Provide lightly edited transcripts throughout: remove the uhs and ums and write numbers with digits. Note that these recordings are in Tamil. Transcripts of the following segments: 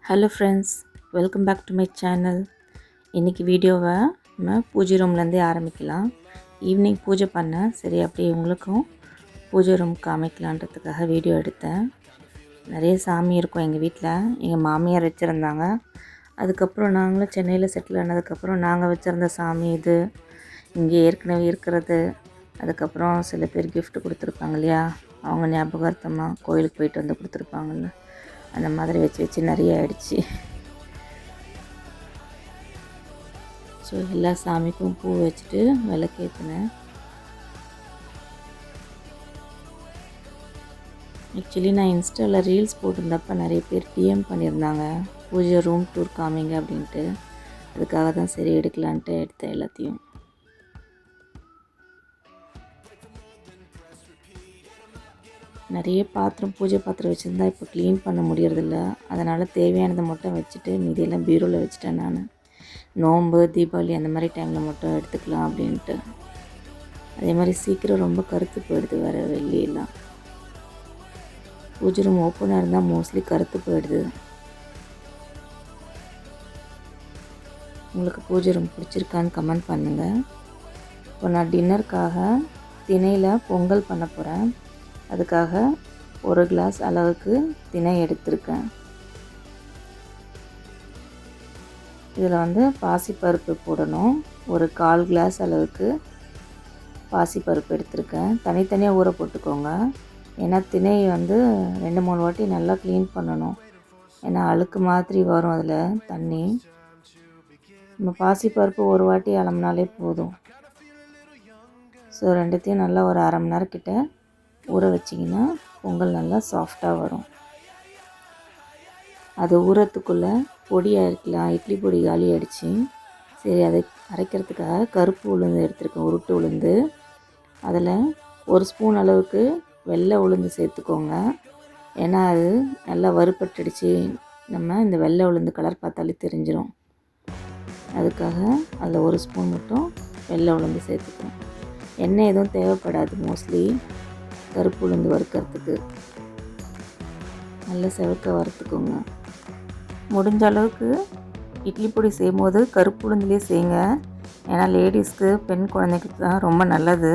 Hello friends, welcome back to my channel. இன்றைக்கி வீடியோவை நம்ம பூஜை ரூம்லேருந்தே ஆரம்பிக்கலாம். ஈவினிங் பூஜை பண்ணேன், சரி அப்படியே உங்களுக்கும் பூஜை ரூம் காமிக்கலான்றதுக்காக வீடியோ எடுத்தேன். நிறைய சாமி இருக்கும் எங்கள் வீட்டில். எங்கள் மாமியார் வச்சுருந்தாங்க. அதுக்கப்புறம் நாங்களும் சென்னையில் செட்டில் ஆனதுக்கப்புறம் நாங்கள் வச்சுருந்த சாமி இது இங்கே ஏற்கனவே இருக்கிறது. அதுக்கப்புறம் சில பேர் கிஃப்ட் கொடுத்துருப்பாங்க இல்லையா, அவங்க ஞாபகார்த்தமாக கோயிலுக்கு போயிட்டு வந்து கொடுத்துருப்பாங்கல்ல, அந்த மாதிரி வச்சு நிறைய ஆயிடுச்சு. ஸோ எல்லா சாமிக்கும் பூ வச்சுட்டு விளக்கேற்றினேன். ஆக்சுவலி நான் இன்ஸ்டாவில் ரீல்ஸ் போட்டிருந்தப்போ நிறைய பேர் டிஎம் பண்ணியிருந்தாங்க, பூஜை ரூம் டூர் காமிங்க அப்படின்ட்டு. அதுக்காக தான் சரி எடுக்கலான்ட்டு எடுத்தேன் எல்லாத்தையும். நிறைய பாத்திரம், பூஜை பாத்திரம் வச்சுருந்தா இப்போ க்ளீன் பண்ண முடியறதில்ல. அதனால் தேவையானதை மட்டும் வச்சுட்டு மீதியெல்லாம் பீரோவில் வச்சுட்டேன். நான் நோன்பு, தீபாவளி அந்த மாதிரி டைமில் மட்டும் எடுத்துக்கலாம் அப்படின்ட்டு. அதே மாதிரி சீக்கிரம் ரொம்ப கருத்து போயிடுது வேறு வெள்ளியெல்லாம். பூஜை ரூம் ஓப்பனாக இருந்தால் மோஸ்ட்லி கருத்து போயிடுது. உங்களுக்கு பூஜை ரூம் பிடிச்சிருக்கான்னு கமெண்ட் பண்ணுங்கள். இப்போ நான் டின்னருக்காக திணையில் பொங்கல் பண்ண போகிறேன். அதுக்காக ஒரு கிளாஸ் அளவுக்கு திணை எடுத்திருக்கேன். இதில் பாசிப்பருப்பு போடணும். ஒரு 1/4 கிளாஸ் அளவுக்கு பாசிப்பருப்பு எடுத்திருக்கேன். தனித்தனியாக ஊற போட்டுக்கோங்க. ஏன்னா திணை 2-3 வாட்டி நல்லா க்ளீன் பண்ணணும். ஏன்னா அழுக்கு மாதிரி வரும் அதில் தண்ணி. நம்ம பாசிப்பருப்பு ஒரு வாட்டி அலம்பினாலே போதும். ஸோ ரெண்டுத்தையும் நல்லா ஒரு 1/2 மணி நேரம் கிட்ட ஊற வச்சிங்கன்னா பொங்கல் நல்லா சாஃப்டாக வரும். அது ஊறத்துக்குள்ளே பொடி அரைக்கலாம். இட்லி பொடி காலி ஆகிடுச்சு. சரி, அதை அரைக்கிறதுக்காக கருப்பு உளுந்து எடுத்துருக்கேன், உருட்டு உளுந்து. அதில் 1 ஸ்பூன் அளவுக்கு வெள்ளை உளுந்து சேர்த்துக்கோங்க. ஏன்னா அது நல்லா வறுபட்டுடுச்சு. நம்ம இந்த வெள்ளை உளுந்து கலர் பார்த்தாலே தெரிஞ்சிடும். அதுக்காக அதில் 1 ஸ்பூன் மட்டும் வெள்ளை உளுந்து சேர்த்துக்கோங்க. எண்ணெய் எதுவும் தேவைப்படாது மோஸ்ட்லி கருப்பு உளுந்து வறுக்கிறதுக்கு. நல்லா செவக்க வறுத்துக்கோங்க. முடிஞ்ச அளவுக்கு இட்லி பொடி செய்யும் போது கருப்பு உளுந்துலேயே செய்யுங்க. ஏன்னா லேடிஸ்க்கு, பெண் குழந்தைக்கு தான் ரொம்ப நல்லது.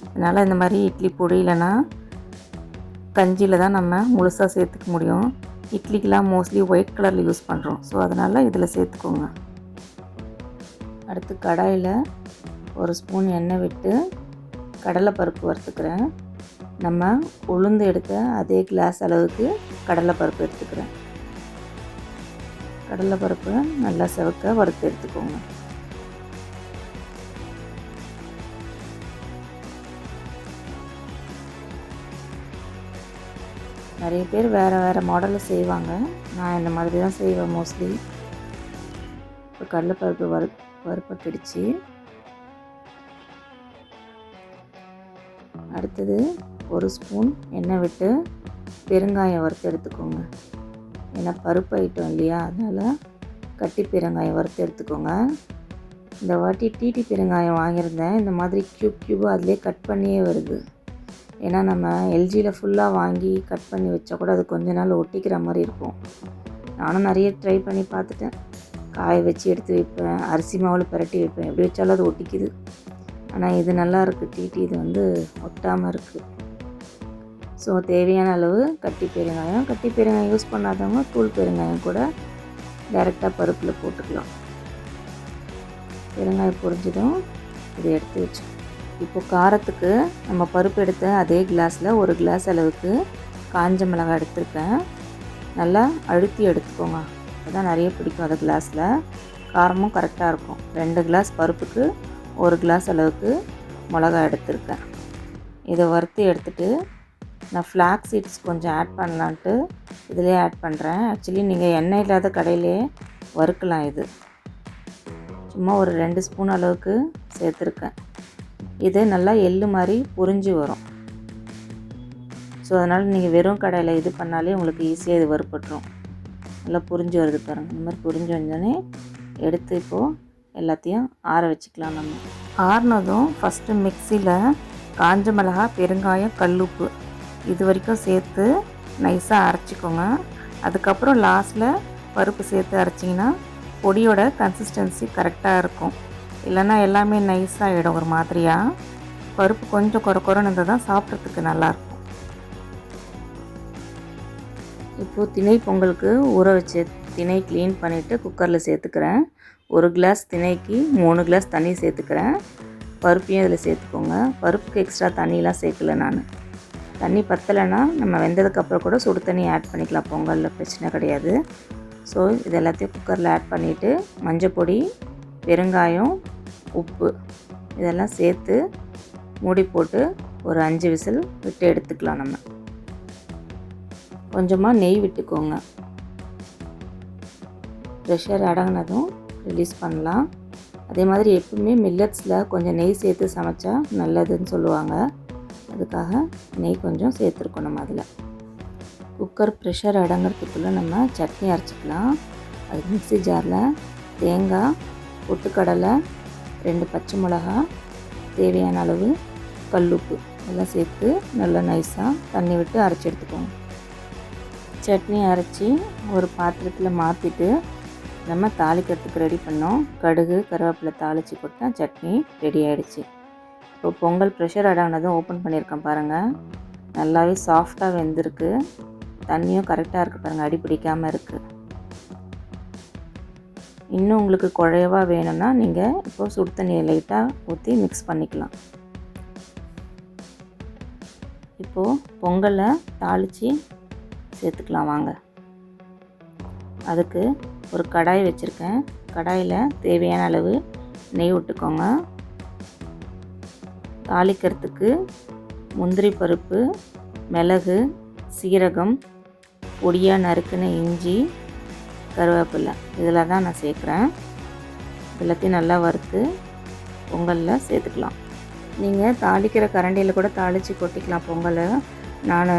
அதனால் இந்த மாதிரி இட்லி பொடி இல்லைன்னா கஞ்சியில் தான் நம்ம முழுசாக சேர்த்துக்க முடியும். இட்லிக்கெலாம் மோஸ்ட்லி ஒயிட் கலரில் யூஸ் பண்ணுறோம். ஸோ அதனால் இதில் சேர்த்துக்கோங்க. அடுத்து கடாயில் 1 ஸ்பூன் எண்ணெய் விட்டு கடலைப்பருப்பு வறுத்துக்கிறேன். நம்ம உளுந்து எடுத்த அதே கிளாஸ் அளவுக்கு கடலைப்பருப்பு எடுத்துக்கிறேன். கடலைப்பருப்பு நல்லா செவக்க வறுத்து எடுத்துக்கோங்க. நிறைய பேர் வேறு மாடலில் செய்வாங்க. நான் இந்த மாதிரி தான் செய்வேன் மோஸ்ட்லி. இப்போ கடலைப்பருப்பு வறுப்பட்டுடுச்சு. அடுத்தது 1 ஸ்பூன் எண்ணெய் விட்டு பெருங்காயம் வறுத்து எடுத்துக்கோங்க. ஏன்னா பருப்பு ஐட்டம் இல்லையா, அதனால் கட்டி பெருங்காயம் வறுத்து எடுத்துக்கோங்க. இந்த வாட்டி டிடி பெருங்காயம் வாங்கியிருந்தேன். இந்த மாதிரி க்யூப் அதிலே கட் பண்ணியே வருது. ஏன்னா நம்ம எல்ஜியில் ஃபுல்லாக வாங்கி கட் பண்ணி வச்சா கூட அது கொஞ்ச நாள் ஒட்டிக்கிற மாதிரி இருக்கும். நானும் நிறைய ட்ரை பண்ணி பார்த்துட்டேன். காய வச்சு எடுத்து வைப்பேன், அரிசி மாவில் பிரட்டி வைப்பேன், எப்படி வச்சாலும் அது ஒட்டிக்குது. ஆனால் இது நல்லா இருக்குது. டிடி இது ஒட்டாமல் இருக்குது. ஸோ தேவையான அளவு கட்டி பெருங்காயம் யூஸ் பண்ணாதவங்க தூள் பெருங்காயம் கூட டைரெக்டாக பருப்பில் போட்டுக்கலாம். பெருங்காயம் பொரிஞ்சதும் இதை எடுத்து வச்சு, இப்போது காரத்துக்கு நம்ம பருப்பு எடுத்த அதே கிளாஸில் 1 கிளாஸ் அளவுக்கு காஞ்ச மிளகாய் எடுத்துருக்கேன். நல்லா அழுத்தி எடுத்துக்கோங்க. அதுதான் நிறைய பிடிக்கும் அது கிளாஸில். காரமும் கரெக்டாக இருக்கும். 2 கிளாஸ் பருப்புக்கு 1 கிளாஸ் அளவுக்கு மிளகாய் எடுத்துருக்கேன். இதை வறுத்து எடுத்துகிட்டு நான் ஃப்ளாக்ஸ் சீட்ஸ் கொஞ்சம் ஆட் பண்ணலான்ட்டு இதிலே ஆட் பண்ணுறேன். ஆக்சுவலி நீங்கள் எண்ணெய் இல்லாத கடையிலே வறுக்கலாம். இது சும்மா ஒரு 2 ஸ்பூன் அளவுக்கு சேர்த்துருக்கேன். இது நல்லா எள்ளு மாதிரி புரிஞ்சு வரும். ஸோ அதனால் நீங்கள் வெறும் கடையில் இது பண்ணாலே உங்களுக்கு ஈஸியாக இது வறுப்பட்டுரும். நல்லா புரிஞ்சு வருது பாருங்கள். இந்த மாதிரி புரிஞ்சு வந்தோடனே எடுத்து இப்போது எல்லாத்தையும் ஆற வச்சுக்கலாம். நம்ம ஆறினதும் ஃபஸ்ட்டு மிக்சியில் காஞ்ச மிளகாய், பெருங்காயம், கல்லுப்பு இது வரைக்கும் சேர்த்து நைஸாக அரைச்சிக்கோங்க. அதுக்கப்புறம் லாஸ்ட்டில் பருப்பு சேர்த்து அரைச்சிங்கன்னா பொடியோட கன்சிஸ்டன்சி கரெக்டாக இருக்கும். இல்லைன்னா எல்லாமே நைஸாகிடும் ஒரு மாதிரியாக. பருப்பு கொஞ்சம் குறைன்னு இருந்தால் தான் சாப்பிட்றதுக்கு நல்லாயிருக்கும். இப்போது திணை பொங்கலுக்கு ஊற வச்ச திணை க்ளீன் பண்ணிவிட்டு குக்கரில் சேர்த்துக்கிறேன். 1 கிளாஸ் திணைக்கு 3 கிளாஸ் தண்ணி சேர்த்துக்கிறேன். பருப்பையும் இதில் சேர்த்துக்கோங்க. பருப்புக்கு எக்ஸ்ட்ரா தண்ணிலாம் சேர்க்கல நான். தண்ணி பத்தலைன்னா நம்ம வெந்ததுக்கப்புறம் கூட சுடு தண்ணி ஆட் பண்ணிக்கலாம், பொங்கலில் பிரச்சனை கிடையாது. ஸோ இது எல்லாத்தையும் குக்கரில் ஆட் பண்ணிவிட்டு மஞ்சள் பொடி, பெருங்காயம், உப்பு இதெல்லாம் சேர்த்து மூடி போட்டு ஒரு 5 விசில் விட்டு எடுத்துக்கலாம். நம்ம கொஞ்சமாக நெய் விட்டுக்கோங்க. ப்ரெஷர் அடங்கினதும் ரிலீஸ் பண்ணலாம். அதே மாதிரி எப்பவுமே மில்லட்ஸில் கொஞ்சம் நெய் சேர்த்து சமைச்சா நல்லதுன்னு சொல்லுவாங்க. அதுக்காக நெய் கொஞ்சம் சேர்த்துருக்கோம் நம்ம அதில். குக்கர் ப்ரெஷர் அடங்கிறதுக்குள்ளே நம்ம சட்னி அரைச்சிக்கலாம். அதுக்கு மிக்ஸி ஜாரில் தேங்காய், பொட்டுக்கடலை, 2 பச்சை மிளகா, தேவையான அளவு கல்லுப்பு எல்லாம் சேர்த்து நல்லா நைஸாக தண்ணி விட்டு அரைச்சி எடுத்துக்கோங்க. சட்னி அரைச்சி ஒரு பாத்திரத்தில் மாற்றிட்டு நம்ம தாளிக்கிறதுக்கு ரெடி பண்ணோம். கடுகு, கருவேப்பிலை தாளித்து போட்டால் சட்னி ரெடி ஆகிடுச்சு. இப்போ பொங்கல் ப்ரெஷர் அடங்கினதும் ஓப்பன் பண்ணியிருக்கேன் பாருங்கள். நல்லாவே சாஃப்டாக வெந்திருக்கு. தண்ணியும் கரெக்டாக இருக்குது பாருங்கள், அடி பிடிக்காமல் இருக்குது. இன்னும் உங்களுக்கு குழைவாக வேணும்னா நீங்கள் இப்போது சுடு தண்ணியை லைட்டாக ஊற்றி மிக்ஸ் பண்ணிக்கலாம். இப்போது பொங்கலை தாளித்து சேர்த்துக்கலாம் வாங்க. அதுக்கு ஒரு கடாய் வச்சுருக்கேன். கடாயில் தேவையான அளவு நெய் விட்டுக்கோங்க. தாளிக்கிறதுக்கு முந்திரி பருப்பு, மிளகு, சீரகம், பொடியாக நறுக்குன இஞ்சி, கருவேப்பிலை இதில் தான் நான் சேர்க்குறேன். எல்லாத்தையும் நல்லா வறுத்து பொங்கலில் சேர்த்துக்கலாம். நீங்கள் தாளிக்கிற கரண்டியில் கூட தாளித்து கொட்டிக்கலாம் பொங்கலை. நான்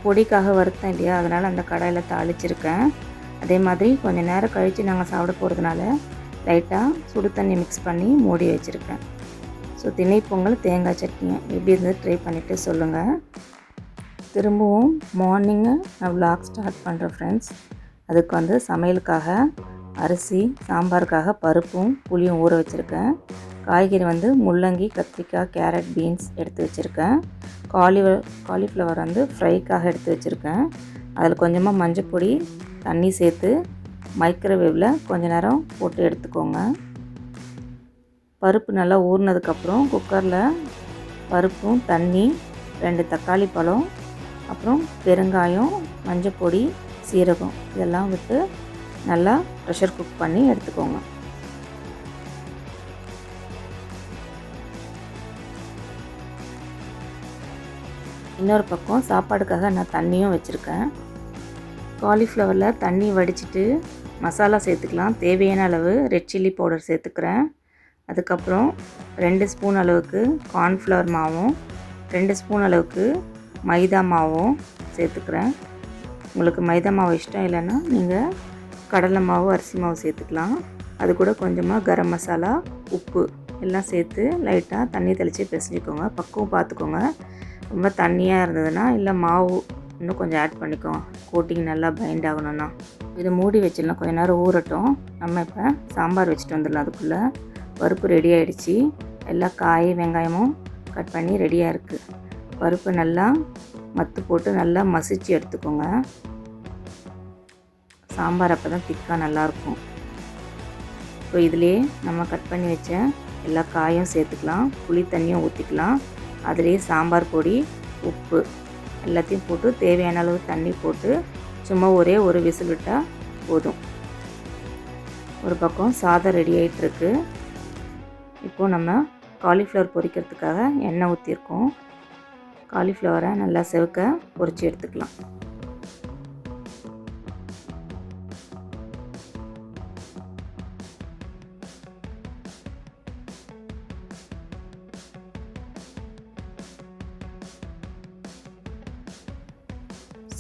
பொடிக்காக வறுத்தேன் இல்லையா, அதனால் அந்த கடாயில் தாளிச்சிருக்கேன். அதே மாதிரி கொஞ்சம் நேரம் கழித்து நாங்கள் சாப்பிட போகிறதுனால லைட்டாக சுடு தண்ணி மிக்ஸ் பண்ணி மூடி வச்சுருக்கேன். ஸோ திணை பொங்கல் தேங்காய் சட்னி எப்படி இருந்தது ட்ரை பண்ணிவிட்டு சொல்லுங்கள். திரும்பவும் மார்னிங்கு நான் விலாக் ஸ்டார்ட் பண்ணுறேன் ஃப்ரெண்ட்ஸ். அதுக்கு சமையலுக்காக அரிசி, சாம்பாருக்காக பருப்பும் புளியும் ஊற வச்சுருக்கேன். காய்கறி முள்ளங்கி, கத்திரிக்காய், கேரட், பீன்ஸ் எடுத்து வச்சுருக்கேன். காலிஃப்ளவர் ஃப்ரைக்காக எடுத்து வச்சுருக்கேன். அதில் கொஞ்சமாக மஞ்சள் பொடி, தண்ணி சேர்த்து மைக்ரோவேவில் கொஞ்ச நேரம் போட்டு எடுத்துக்கோங்க. பருப்பு நல்லா ஊறினதுக்கப்புறம் குக்கரில் பருப்பும் தண்ணி, 2 தக்காளி பழம், அப்புறம் பெருங்காயம், மஞ்சள் பொடி, சீரகம் இதெல்லாம் விட்டு நல்லா ப்ரெஷர் குக் பண்ணி எடுத்துக்கோங்க. இன்னொரு பக்கம் சாப்பாடுக்காக நான் தண்ணியும் வச்சுருக்கேன். காலிஃப்ளவரில் தண்ணி வடிச்சிட்டு மசாலா சேர்த்துக்கலாம். தேவையான அளவு ரெட் சில்லி பவுடர் சேர்த்துக்கிறேன். அதுக்கப்புறம் 2 ஸ்பூன் அளவுக்கு கார்ன்ஃப்ளவர் மாவும், 2 ஸ்பூன் அளவுக்கு மைதா மாவும் சேர்த்துக்கிறேன். உங்களுக்கு மைதா மாவு இஷ்டம் இல்லைன்னா நீங்கள் கடலை மாவு, அரிசி மாவு சேர்த்துக்கலாம். அது கூட கொஞ்சமாக கரம் மசாலா, உப்பு எல்லாம் சேர்த்து லைட்டாக தண்ணி தெளித்து பிசைஞ்சிக்கோங்க. பக்குவம் பார்த்துக்கோங்க. ரொம்ப தண்ணியாக இருந்ததுன்னா இல்லை மாவு இன்னும் கொஞ்சம் ஆட் பண்ணிக்கோங்க, கோட்டிங் நல்லா பைண்ட் ஆகணும்னா. இதை மூடி வச்சிடலாம், கொஞ்சம் நேரம் ஊறட்டும். நம்ம இப்போ சாம்பார் வச்சுட்டு வந்துடலாம். அதுக்குள்ளே பருப்பு ரெடி ஆகிடுச்சி. எல்லா காய், வெங்காயமும் கட் பண்ணி ரெடியாக இருக்குது. பருப்பு நல்லா மத்து போட்டு நல்லா மசிச்சு எடுத்துக்கோங்க. சாம்பார் அப்போ தான் திக்காக நல்லாயிருக்கும். இப்போ இதிலே நம்ம கட் பண்ணி வச்ச எல்லா காயும் சேர்த்துக்கலாம். புளி தண்ணியும் ஊற்றிக்கலாம். அதுலேயே சாம்பார் பொடி, உப்பு எல்லாத்தையும் போட்டு தேவையான அளவு தண்ணி போட்டு சும்மா ஒரே ஒரு விசில் விட்டால் போதும். ஒரு பக்கம் சாதம் ரெடி ஆகிட்டுருக்கு. இப்போது நம்ம காலிஃப்ளவர் பொரிக்கிறதுக்காக எண்ணெய் ஊற்றிருக்கோம். காலிஃப்ளவரை நல்லா செவக்க பொரித்து எடுத்துக்கலாம்.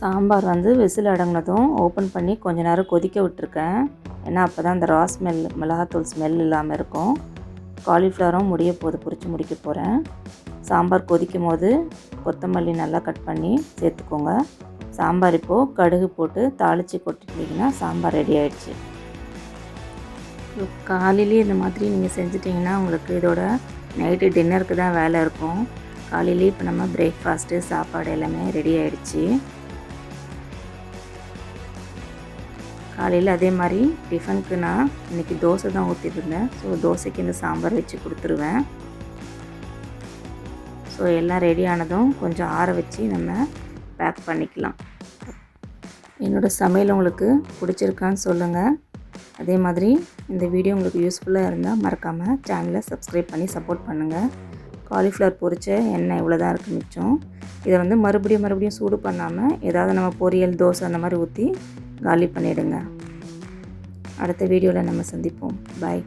சாம்பார் விசில் அடங்கினதும் ஓப்பன் பண்ணி கொஞ்ச நேரம் கொதிக்க விட்டுருக்கேன். ஏன்னா அப்போ தான் அந்த ரா ஸ்மெல், மிளகாத்தூள் ஸ்மெல் இல்லாமல் இருக்கும். காலிஃப்ளவரும் முடிய போது, பொரித்து முடிக்க போகிறேன். சாம்பார் கொதிக்கும் போது கொத்தமல்லி நல்லா கட் பண்ணி சேர்த்துக்கோங்க. சாம்பார் இப்போது கடுகு போட்டு தாளித்து கொட்டிட்டிங்கன்னா சாம்பார் ரெடி ஆகிடுச்சு. காலையிலே இந்த மாதிரி நீங்கள் செஞ்சிட்டிங்கன்னா உங்களுக்கு இதோட நைட்டு டின்னருக்கு தான் வேலை இருக்கும். காலையிலே இப்போ நம்ம பிரேக்ஃபாஸ்ட்டு சாப்பாடு எல்லாமே ரெடி ஆகிடுச்சு. காலையில் அதே மாதிரி டிஃபனுக்கு நான் இன்றைக்கி தோசை தான் ஊற்றிட்டுருந்தேன். ஸோ தோசைக்கு இந்த சாம்பார் வச்சு கொடுத்துருவேன். ஸோ எல்லாம் ரெடி ஆனதும் கொஞ்சம் ஆற வச்சு நம்ம பேக் பண்ணிக்கலாம். என்னோடய சமையல் உங்களுக்கு பிடிச்சிருக்கான்னு சொல்லுங்கள். அதே மாதிரி இந்த வீடியோ உங்களுக்கு யூஸ்ஃபுல்லாக இருந்தால் மறக்காமல் சேனலை சப்ஸ்கிரைப் பண்ணி சப்போர்ட் பண்ணுங்கள். காலிஃப்ளவர் பொரிச்ச எண்ணெய் இவ்வளோ தான் இருக்குது மிச்சம். இதை வந்து மறுபடியும் சூடு பண்ணாமல் ஏதாவது நம்ம பொரியல் தோசை அந்த மாதிரி ஊற்றி காலி பண்ணிவிடுங்க. அடுத்த வீடியோவில் நம்ம சந்திப்போம். பாய்.